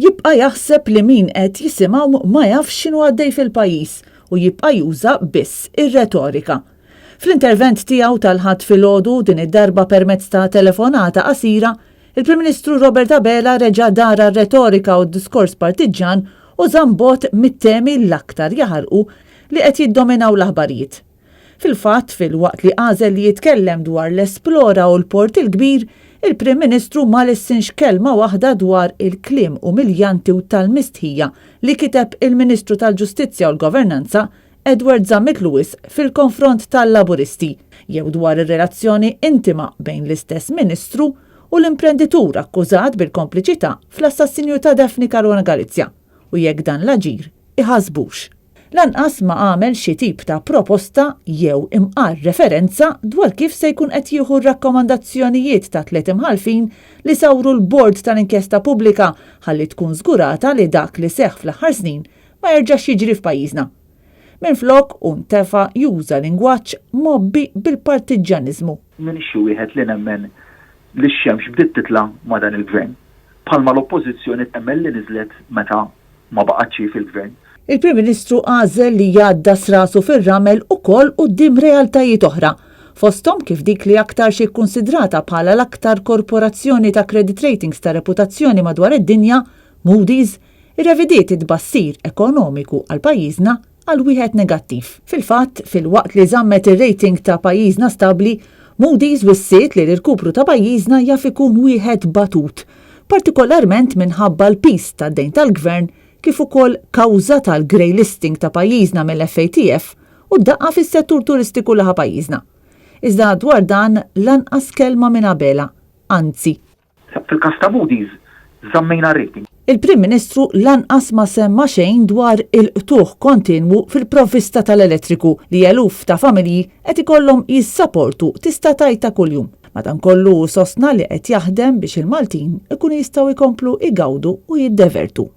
jibqa' jaħseb li min qed jisimgħu ma jafx x'inhu għaddej fil-pajjiż u jibqa' juża biss ir-retorika. Fl-intervent tiegħu tal-ħadd filgħodu din id-darba permezz ta' telefonata qasira, il-Prim Ministru Robert Abela reġa' dara r-retorika u d-diskors partiġan u żambot mit-temi l-aktar jaħarqu li qed jiddominaw l-aħbarijiet. Fil-fatt, fil-waqt li għażel li jitkellem dwar l-Esplora u l-Port il-Kbir, il-Prim Ministru ma lissinx kelma waħda dwar il-kliem umiljanti u tal-mistħija li kiteb il-Ministru tal-Ġustizzja u l-Governanza Edward Zammit Lewis fil-konfront tal-Laburisti, jew dwar ir-relazzjoni intima bejn l-istess Ministru u l-imprenditur akkużat bil-kompliċità fl-assassinju ta' Daphne Caruana Galizia u jekk dan l-aġir iħasbux. Lanqas ma għamel xi tip ta' proposta jew imqar referenza dwar kif se jkun qed jieħu r-rakkomandazzjonijiet ta' 3 imħalfin li sawru l-bord tal-inkjesta pubblika ħalli tkun żgurata li dak li seħħ fl-aħħar snin ma jerġax jiġri f'pajjiżna. Minflok untefa' juża lingwaġġ mobbi bil-partiġaniżmu. Minix wieħed li nemmen li x-xemx bdiet titla' ma' dan il-gvern. Bħalma l-oppożizzjoni temmen li niżlet meta ma baqgħetx fil-gvern. Il-Prim Ministru għażel li jgħadda srasu fir-ramel ukoll quddiem realtajiet oħra, fosthom kif dik li aktar xi kkunsidrata bħala l-aktar korporazzjoni ta' credit ratings ta' reputazzjoni madwar id-dinja, Moody's, irrevidiet id-bassir ekonomiku għal pajjiżna għal wieħed negattiv. Fil-fatt, fil-waqt li żammet ir-rating ta' pajjiżna stabbli, Moody's wissiet li l-irkupru ta' pajjiżna jaf ikun wieħed batut, partikolarment minħabba l-pis tad-dejn tal-gvern kif ukoll kawża tal-grey listing ta' pajjiżna mill-FATF u d-daqqa fis-settur turistiku laħa pajjiżna. Iżda dwar dan lanqas kelma minn Abela, anzi. Fil-każ ta' Moody's żammejna rating. Il-Prim Ministru lanqas ma semma xejn dwar il-qtuħ kontinwu fil-provvista tal-elettriku li eluf ta' familji qed ikollhom jissapportu tista' tajta kuljum. Madankollu sostna li qed jaħdem biex il-Maltin ikun jistgħu jkomplu igawdu u jiddevertu.